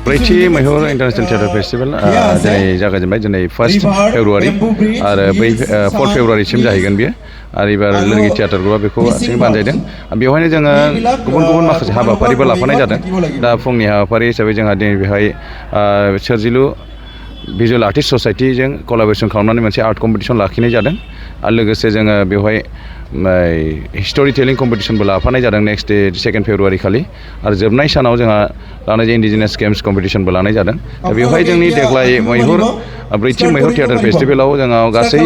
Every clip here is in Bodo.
ब्रैथि मैहुर इन्टारनेसनेल थिएटार फेस्टिभेल दिनै जागायजेनबाय दिनै 1 फेब्रुवारि आरो बै 4 फेब्रुवारिसिम जाहैगोन बियो आरो एबार लोरगि थिएटार ग्रुपआ बेखौ हारसिङै बानजायदों बेवहायनो जोङो गुबुन गुबुन माखासे हाबाफारिबो लाफानाय जादों दा फुंनि हाबाफारि हिसाबै जोंहा दिनै बेहाय सोरजिलु भिजुअल आर्टिस्ट ससाइटिजों कलाबरेसन खालामनानै मोनसे आर्ट कम्पिटिसन लाखिनाय जादों आरो लोगोसे जोङो बेवहाय हिस्टरि टेलिं कम्पिटिसनबो लाफानाय जादों नेक्स्ट डे 2 फेब्रुवारि खालि आरो जोबनाय सानाव जोंहा लानाय इन्डिजिनियास गेम्स कम्पिटिसनबो लानाय जादों दा बेवहाय जोंनि देग्लाय ब्रैथि मैहुर थिएटार फेस्टिभेलाव जोंनाव गासै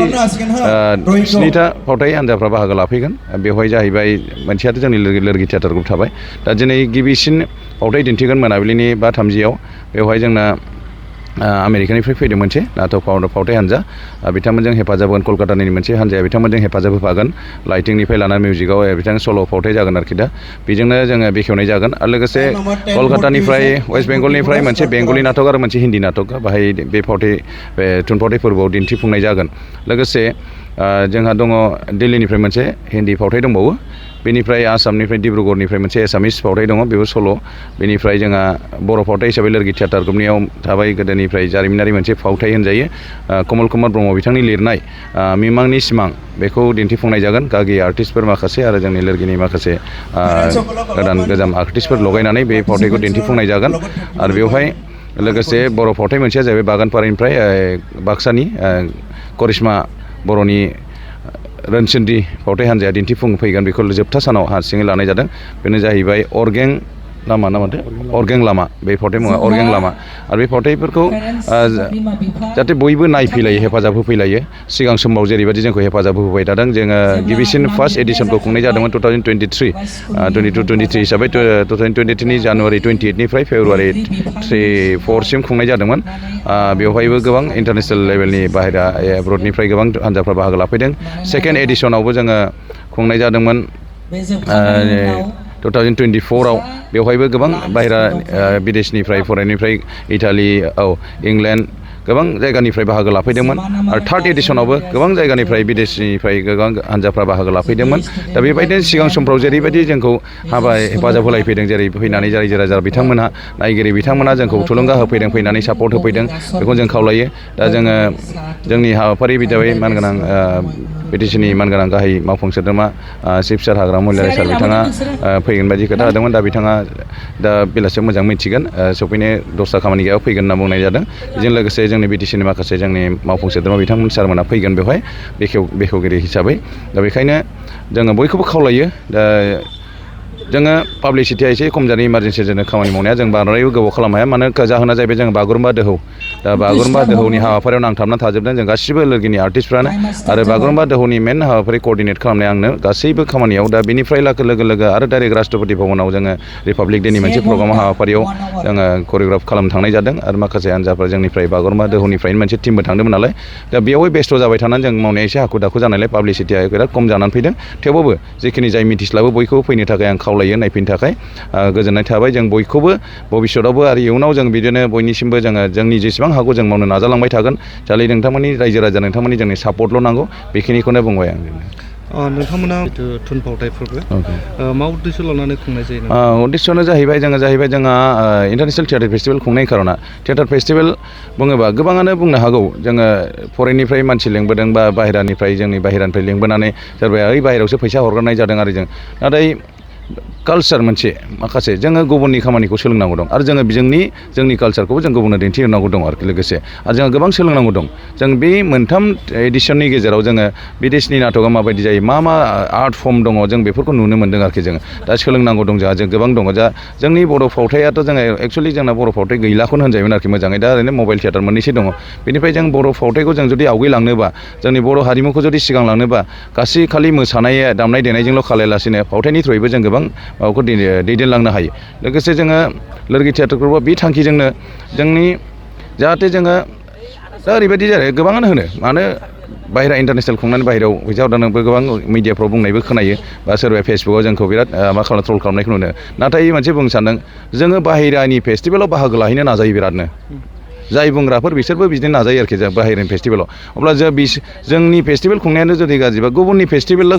7था फावथाय हान्जाफ्रा बाहागो लाफैगोन बेवहाय जाहैबाय मोनसेयाथ' जोंनि लोरगि थिएटार ग्रुप थाबाय दा दिनै गिबिसिन फावथाय दिन्थिगोन मोनाबिलिनि 5:30 बेवहाय जोंना आमेरिकानिफ्राय फैदों मोनसे नाटक फावथाय हान्जा बिथांमोनजों हेफाजाब होगोन कलकातानि मोनसे हान्जाया बिथांमोनजों हेफाजाब होफागोन लाइटिंनिफ्राय लानानै मिउजिकआव बिथां सल' फावथाय जागोन आरोखि दा बेजोंनो जोङो बेखेवनाय जागोन आरो लोगोसे कलकातानिफ्राय वेस्ट बेंगलनिफ्राय मोनसे बेंगलि नाटक आरो मोनसे हिन्दी नाटक बाहाय बे थुनफावथाय फोरबोआव दिन्थिफुंनाय जागोन लोगोसे जोंहा दङ दिल्लीनिफ्राय मोनसे हिन्दी फावथाय दंबावो बेनिफ्राय आसामनिफ्राय डिब्रुगड़निफ्राय मोनसे एसामिस फावथाय दङ बेबो सल' बेनिफ्राय जोंहा बर' फावथाय हिसाबै लोरगि थिएटार ग्रुपनियाव थाबाय गोदोनिफ्राय जारिमिनारि मोनसे फावथाय होनजायो कमल कुमार ब्रह्म बिथांनि लिरनाय मिमांनि सिमां बेखौ दिन्थिफुंनाय जागोन गागि आर्टिस्टफोर माखासे आरो जोंनि लोरगिनि माखासे गोजाम आर्टिस्टफोर लगायनानै बे फावथायखौ दिन्थिफुंनाय जागोन आरो बेवहाय लोगोसे बर' फावथाय मोनसेया जाहैबाय बागानपारानिफ्राय बाक्सानि करिश्मा बर'नि रोनसोन्द्रि फावथाय हान्जाया दिन्थिफुंफैगोन बेखौ जोबथा सानाव हारसिङै लानाय जादों बेनो जाहैबाय अरगें लामा ना माथो अरगें लामा बे फावथाय मुङा अरगें लामा आरो बे फावथायफोरखौ जाहाथे बयबो नायफैलायो हेफाजाब होफैलायो सिगां समाव जेरैबायदि जोंखौ हेफाजाब होफैबाय थादों जोङो गिबिसिन फार्स्ट एडिसनखौ खुंनाय जादोंमोन 2023 हिसाबै 2023 जानुवारि 28निफ्राय फेब्रुवारि 4सिम खुंनाय जादोंमोन बेवहायबो गोबां इन्टारनेसनेल लेभेलनि बाहेरा एब्रडनिफ्राय गोबां हान्जाफ्रा बाहागो लाफैदों सेकेन्ड एडिसनावबो जोङो खुंनाय जादोंमोन 2024आव बेवहायबो गोबां बाहेरा बिदेशनिफ्राय फरेननिफ्राय इटालि इंलेन्ड गोबां जायगानिफ्राय बाहागो लाफैदोंमोन आरो थार्ड एडिसनावबो गोबां जायगानिफ्राय बिदेशनिफ्राय गोबां हान्जाफ्रा बाहागो लाफैदोंमोन दा बेबायदिनो सिगां समफ्राव जेरैबायदि जोंखौ हेफाजाब होलायफैदों जेरै फैनानै रायजो राजा बिथांमोनहा नायगिरि बिथांमोना जोंखौ थुलुंगा होफैदों फैनानै सापर्ट होफैदों बेखौ जों खावलायो दा जोङो जोंनि हाबाफारि बिदाबै मानगोनां बिटिसिनि मानगोनां गाहाय मावफुं सोद्रोमा चिफ सार हाग्रामा महिलारि सार बिथाङा फैगोन बायदि खोथा होदोंमोन दा बिथाङा दा बेलासियाव मोजां मिथिगोन सफैनो दस्रा खामानि गैयाबा फैगोन होनना बुंनाय जादों बेजों लोगोसे जोंनि बिटिसिनि माखासे जोंनि मावफुं सोद्रोमा बिथांमोन सारमोना फैगोन बेवहाय बेखेवगिरि हिसाबै दा बेखायनो जोङो बयखौबो खावलायो दा जोङो पाब्लिसिटिया एसे खम जानाय इमारजेन्सि जोंनो खामानि मावनाया जों बांद्रायबो गोबाव खालामनो हाया मानो जाहोना जाहैबाय जों बागुरुम्बा दोहौ दा बागुरुम्बा दोहौनि हाबाफारियाव नांथाबना थाजोबदों जों गासिबो लोरगिनि आर्टिस्टफ्रानो आरो बागुरुम्बा दोहौनि मेन हाबाफारि कअर्डिनेट खालामनाय आंनो गासैबो खामानियाव दा बेनिफ्राय लोगो लोगो आरो डाइरेक्ट राष्ट्रपति भवनाव जोङो रिपाब्लिक डेनि मोनसे प्रग्राम हाबाफारियाव जोङो करिय'ग्राफ खालामनो थांनाय जादों आरो माखासे हान्जाफ्रा जोंनिफ्राय बागुरुम्बा दोहौनिफ्रायनो मोनसे टिमबो थांदोंमोन नालाय दा बेवहाय बेस्थ' जाबाय थानानै जों मावनाया एसे हाखु दाखु जानायलाय पाब्लिसिटिया बिराद खम जानानै फैदों थेवबाबो जेखिनि जाय मिथिस्लाबो बयखौबो फैनो थाखाय आं खावलायो नायफैनो थाखाय गोजोननाय थाबाय जों बयखौबो भबिष्यतआवबो आरो इयुनाव जों बिदिनो बयनिसिमबो जोङो जोंनि जेसेबां हागौ जों मावनो नाजालांबाय थागोन जाले नोंथांमोननि रायजो राजा नोंथांमोननि जोंनि सापर्टल' नांगौ बेखिनिखौनो बुंबाय आं नोंथांमोना थुनफावथाय फोरबो मा उद्देश्य लानानै खुंनाय जायो उद्देश्यआनो जाहैबाय जोंहा इन्टारनेसनेल थिएटार फेस्टिभेल खुंनायनि खार'ना थिएटार फेस्टिभेल बुङोबा गोबाङानो बुंनो हागौ जोङो फरेननिफ्राय मानसि लेंबोदों बा बाहेरानिफ्राय बाहेरानिफ्राय लेंबोनानै सोरबाया बाहेरायावसो फैसा हरगारनाय जादों आरो जों नाथाय कालचार मोनसे माखासे जोङो गुबुननि खामानिखौ सोलोंनांगौ दं आरो जोङो जोंनि कालचारखौबो जों गुबुननो दिन्थिहोनांगौ दं आरोखि लोगोसे आरो जोंहा गोबां सोलोंनांगौ दं जों बे मोनथाम एडिसननि गेजेराव जोङो बिदेशनि नाटकआ माबायदि जायो मा आर्ट फर्म दङ जों बेफोरखौ नुनो मोन्दों आरोखि जोङो दा सोलोंनांगौ दं जोंहा जों गोबां दङ दा जोंनि बर' फावथायाथ' जोङो एक्सुवेलि जोंना बर' फावथाय गैलाखौनो होनजायोमोन आरोखि मोजाङै दा ओरैनो मबाइल थिएटार मोननैसो दङ बेनिफ्राय जों बर' फावथायखौ जों जुदि आवगायलांनोबा जोंनि बर' हारिमुखौ जुदि सिगां लांनोबा गासै खालि मोसानाय दामनाय देनायजोंल' खालायालासिनो फावथायनि थ्रुयैबो जों गोबां माबाखौ दैदेनलांनो हायो लोगोसे जोङो लोरगि थिएटार ग्रुपआ बे थांखिजोंनो जोंनि जाहाथे जोङो दा ओरैबायदि जायो गोबाङानो होनो मानो बाहेरा इन्टारनेसनेल खुंनानै बाहेरायाव फैसा हरदानोबो गोबां मिडियाफ्राव बुंनायबो खोनायो बा सोरबा फेसबुकाव जोंखौ बिराद ट्रल खालामनायखौ नुनो नाथाय मोनसे बुंनो सानदों जोङो बाहेरानि फेस्टिभेलाव बाहागो लाहैनो नाजायो बिरादनो जाय बुंग्राफोर बिसोरबो बिदिनो नाजायो आरोखि जों बाहेरानि फेस्टिभेलाव अब्ला जोंनि फेस्टिभेल खुंनायानो जुदि गाज्रिबा गुबुननि फेस्टिभेल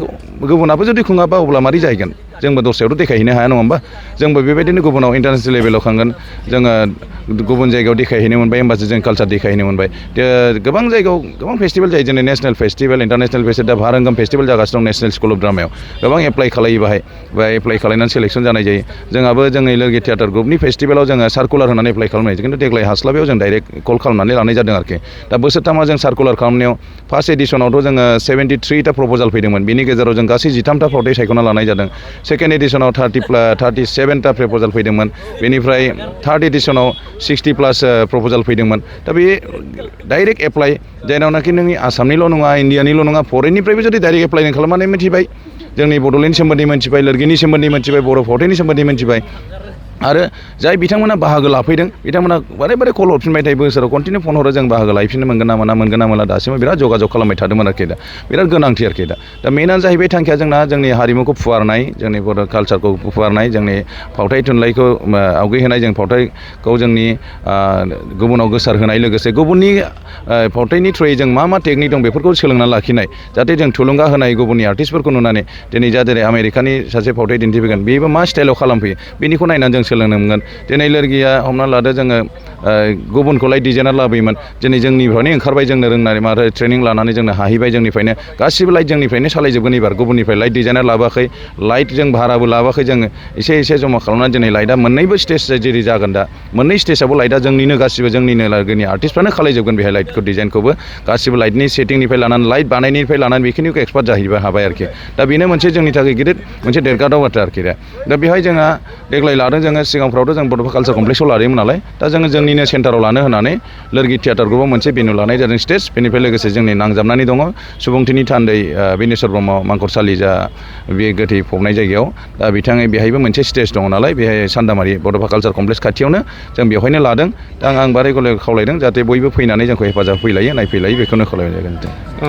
गुबुनाबो जुदि खुङाबा अब्ला मारै जाहैगोन जोंबो दस्रायावथ' देखायहैनो हाया नङा होमबा जोंबो बेबायदिनो गुबुनाव इन्टारनेसनेल लेभेलाव थांगोन जोङो गुबुन जायगायाव देखायहैनो मोनबाय होमबासो जों कालचार देखायहैनो मोनबाय गोबां जायगायाव गोबां फेस्टिभेल जायो जोंनि नेसनेल फेस्टिभेल इन्टारनेसनेल फेस्टिभेल दा भारंगम फेस्टिभेल जागासिनो दं नेसनेल स्कुल अफ ड्रामायाव गोबां एप्लाइ खालायो बाहाय एप्लाइ खालायनानै सेलेक्सन जानाय जायो जोंहाबो जोंनि लोरगि थियेटार ग्रुपनि फेस्टिभेलाव जोङो सार्कुलार होनानै एप्लाइ खालामनाय जायो खिन्थु देग्लाय हास्लाबियाव जों डाइरेक्ट कल खालामनानै लानाय जादों आरोखि दा बोसोरथामा जों सार्कुलार खालामनायाव फार्स्ट एडिसनावथ' जोङो 73टा प्रप'जाल फैदोंमोन बिनि गेजेराव जों गासै 13टा फावथाय सायख'ना लानाय जादों सेकेन्ड एडिसनाव 37टा प्रप'जाल फैदोंमोन बेनिफ्राय थार्ड एडिसनाव 60+ प्रप'जाल फैदोंमोन दा बे डाइरेक्ट एप्लाइ जायनावनाखि नोंनि आसामनिल' नङा इण्डियानिल' नङा फरेननिफ्रायबो जुदि डाइरेक्ट एप्लाइ खालामनानै मिथिबाय जोंनि बड'लेण्डनि सोमोन्दै मिथिबाय लोरगिनि सोमोन्दै मिथिबाय बर' फावथायनि सोमोन्दै मिथिबाय आरो जाय बिथांमोना बाहागो लाफैदों बिथांमोना बारे बारे कल हरफिनबाय थायो बोसोराव कन्टिनिउ फन हरो जों बाहागो लाफिननो मोनगोन ना मोना दासिमबो बिराद जगाजग खालामबाय थादोंमोन आरोखि बिराद गोनांथि आरोखि दा मेनानो जाहैबाय थांखिया जोंना जोंनि हारिमुखौ फुवारनाय जोंनि बर' कालचारखौ फुवारनाय जोंनि फावथाय थुनलाइखौ आवगायहोनाय जों फावथायखौ जोंनि गुबुनाव गोसारहोनाय लोगोसे गुबुननि फावथायनि थ्रुयै जों मा टेकनिक दं बेफोरखौ सोलोंना लाखिनाय जाहाथे जों थुलुंगा होनाय गुबुननि आर्टिस्टफोरखौ नुनानै दिनै जेरै आमेरिकानि सासे फावथाय दिन्थिफैगोन बेबो मा स्टाइलाव खालामफैयो बेनिखौ नायनानै जों सोलोंनो मोनगोन दिनै लोरगिया हमना लादो जोङो गुबुनखौलाय डिजाइनार लाबोयोमोन दिनै जोंनिफ्रायनो ओंखारबाय जोंनो रोंनानै माथो ट्रेनिं लानानै जोंनो हाहैबाय जोंनिफ्रायनो गासिबो लाइट जोंनिफ्रायनो सालायजोबगोन एबार गुबुननिफ्राय लाइट डिजाइनार लाबोआखै लाइट जों भाराबो लाबोआखै जोङो एसे जमा खालामनानै दिनै लाइटआ मोननैबो स्टेज जेरै जागोन दा मोननै स्टेजावबो लाइटआ जोंनिनो गासिबो जोंनिनो लोगोनि आर्टिस्टफ्रानो खालायजोबगोन बेहाय लाइटखौ डिजाइनखौबो गासिबो लाइटनि सेटिंनिफ्राय लानानै लाइट बानायनायनिफ्राय लानानै बेखिनिखौ एक्सपार्ट जाहैनो हाबाय आरोखि दा बेनो मोनसे जोंनि थाखाय गिदिर मोनसे देरगाथाव बाथ्रा आरोखि दा बेहाय जोंहा देग्लाय लादों जोङो सिगांफ्रावथ' जों बड'फा कालचार कमप्लेक्सआव लादोंमोन नालाय दा जोङो जोंनिनो सेन्टाराव लानो होनानै लोरगि थियेटार ग्रुपआव मोनसे भेन्यु लानाय जादों स्टेज बेनिफ्राय लोगोसे जोंनि नांजाबनानै दङ सुबुंथिनि थान्दै बिनेस्वर ब्रह्म मांखरसालि जा बे गोथै फबनाय जायगायाव दा बिथाङा बेहायबो मोनसे स्टेज दङ नालाय बेहाय सान्दामारि बड'फा कालचार कमप्लेक्स खाथियावनो जों बेवहायनो लादों दा आं बारै गले खावलायदों जाहाथे बयबो फैनानै जोंखौ हेफाजाब होफैलायो नायफैलायो बेखौनो खावलायनाय जागोन